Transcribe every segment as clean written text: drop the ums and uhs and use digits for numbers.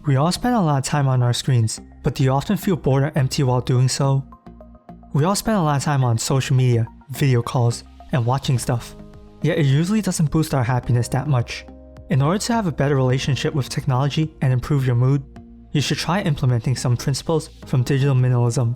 We all spend a lot of time on our screens, but do you often feel bored or empty while doing so? We all spend a lot of time on social media, video calls, and watching stuff, yet it usually doesn't boost our happiness that much. In order to have a better relationship with technology and improve your mood, you should try implementing some principles from digital minimalism.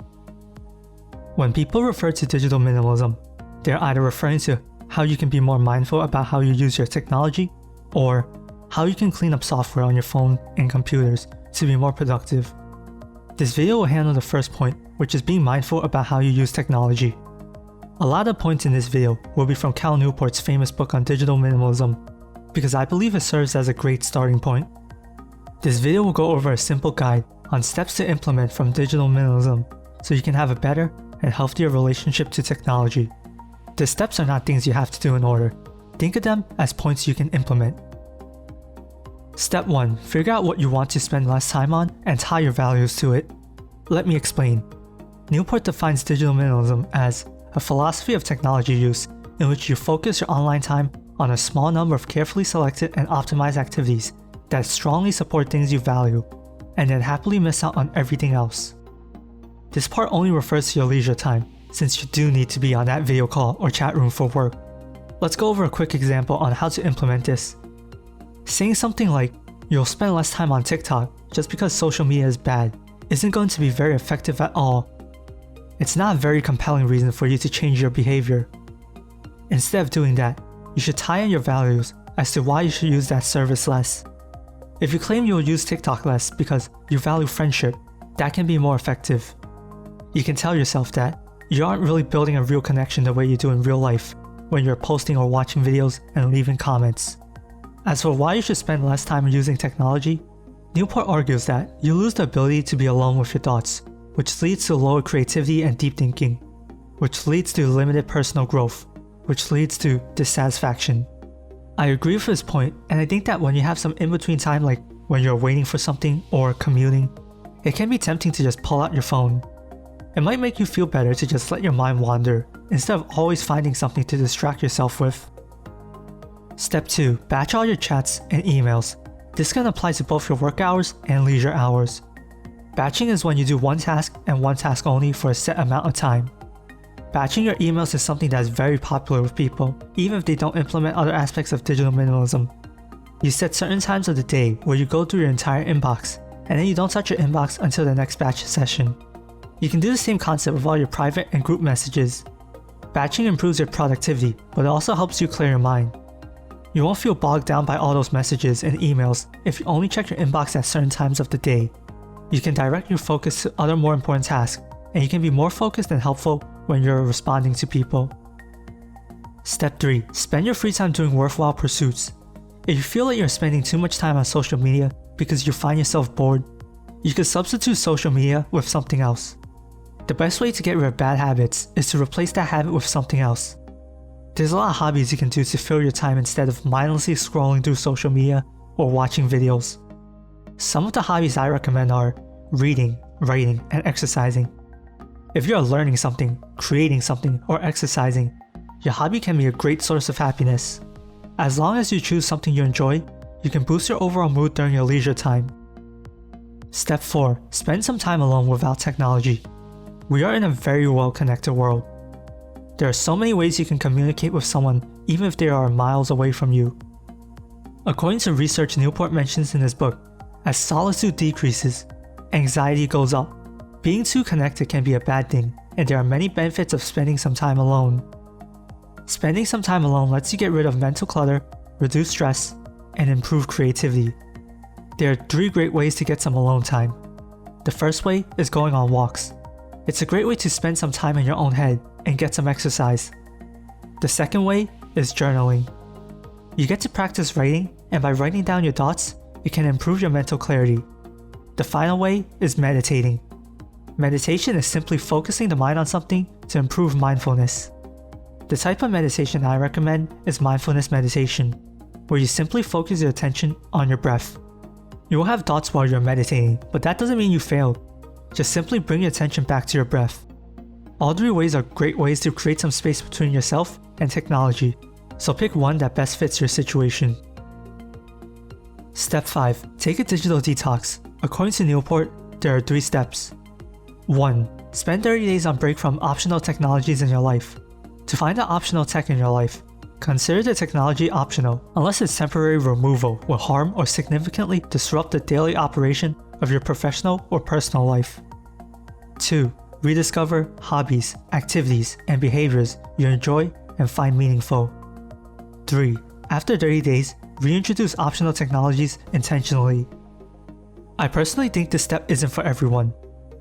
When people refer to digital minimalism, they're either referring to how you can be more mindful about how you use your technology, or how you can clean up software on your phone and computers to be more productive. This video will handle the first point, which is being mindful about how you use technology. A lot of points in this video will be from Cal Newport's famous book on digital minimalism, because I believe it serves as a great starting point. This video will go over a simple guide on steps to implement from digital minimalism so you can have a better and healthier relationship to technology. The steps are not things you have to do in order. Think of them as points you can implement. Step 1. Figure out what you want to spend less time on and tie your values to it. Let me explain. Newport defines digital minimalism as a philosophy of technology use in which you focus your online time on a small number of carefully selected and optimized activities that strongly support things you value, and then happily miss out on everything else. This part only refers to your leisure time, since you do need to be on that video call or chat room for work. Let's go over a quick example on how to implement this. Saying something like, you'll spend less time on TikTok just because social media is bad, isn't going to be very effective at all. It's not a very compelling reason for you to change your behavior. Instead of doing that, you should tie in your values as to why you should use that service less. If you claim you will use TikTok less because you value friendship, that can be more effective. You can tell yourself that you aren't really building a real connection the way you do in real life when you're posting or watching videos and leaving comments. As for why you should spend less time using technology, Newport argues that you lose the ability to be alone with your thoughts, which leads to lower creativity and deep thinking, which leads to limited personal growth, which leads to dissatisfaction. I agree with his point, and I think that when you have some in-between time, like when you're waiting for something or commuting, it can be tempting to just pull out your phone. It might make you feel better to just let your mind wander, instead of always finding something to distract yourself with. Step 2. Batch all your chats and emails. This can apply to both your work hours and leisure hours. Batching is when you do one task and one task only for a set amount of time. Batching your emails is something that is very popular with people, even if they don't implement other aspects of digital minimalism. You set certain times of the day where you go through your entire inbox, and then you don't touch your inbox until the next batch session. You can do the same concept with all your private and group messages. Batching improves your productivity, but it also helps you clear your mind. You won't feel bogged down by all those messages and emails if you only check your inbox at certain times of the day. You can direct your focus to other more important tasks, and you can be more focused and helpful when you're responding to people. Step 3. Spend your free time doing worthwhile pursuits. If you feel like you're spending too much time on social media because you find yourself bored, you could substitute social media with something else. The best way to get rid of bad habits is to replace that habit with something else. There's a lot of hobbies you can do to fill your time instead of mindlessly scrolling through social media or watching videos. Some of the hobbies I recommend are reading, writing, and exercising. If you're learning something, creating something, or exercising, your hobby can be a great source of happiness. As long as you choose something you enjoy, you can boost your overall mood during your leisure time. Step 4. Spend some time alone without technology. We are in a very well-connected world. There are so many ways you can communicate with someone even if they are miles away from you. According to research Newport mentions in his book, as solitude decreases, anxiety goes up. Being too connected can be a bad thing, and there are many benefits of spending some time alone. Spending some time alone lets you get rid of mental clutter, reduce stress, and improve creativity. There are 3 great ways to get some alone time. The first way is going on walks. It's a great way to spend some time in your own head and get some exercise. The second way is journaling. You get to practice writing, and by writing down your thoughts, it can improve your mental clarity. The final way is meditating. Meditation is simply focusing the mind on something to improve mindfulness. The type of meditation I recommend is mindfulness meditation, where you simply focus your attention on your breath. You will have thoughts while you're meditating, but that doesn't mean you failed. Just simply bring your attention back to your breath. All 3 ways are great ways to create some space between yourself and technology, so pick one that best fits your situation. Step 5. Take a digital detox. According to Newport, there are 3 steps. 1. Spend 30 days on break from optional technologies in your life. To find the optional tech in your life, consider the technology optional unless its temporary removal will harm or significantly disrupt the daily operation of your professional or personal life. 2. Rediscover hobbies, activities, and behaviors you enjoy and find meaningful. 3. After 30 days, reintroduce optional technologies intentionally. I personally think this step isn't for everyone.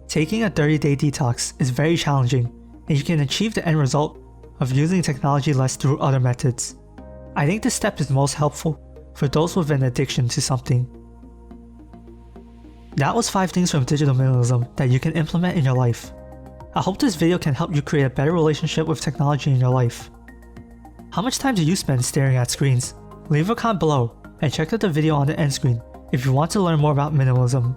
Taking a 30-day detox is very challenging, and you can achieve the end result of using technology less through other methods. I think this step is most helpful for those with an addiction to something. That was 5 things from digital minimalism that you can implement in your life. I hope this video can help you create a better relationship with technology in your life. How much time do you spend staring at screens? Leave a comment below and check out the video on the end screen if you want to learn more about minimalism.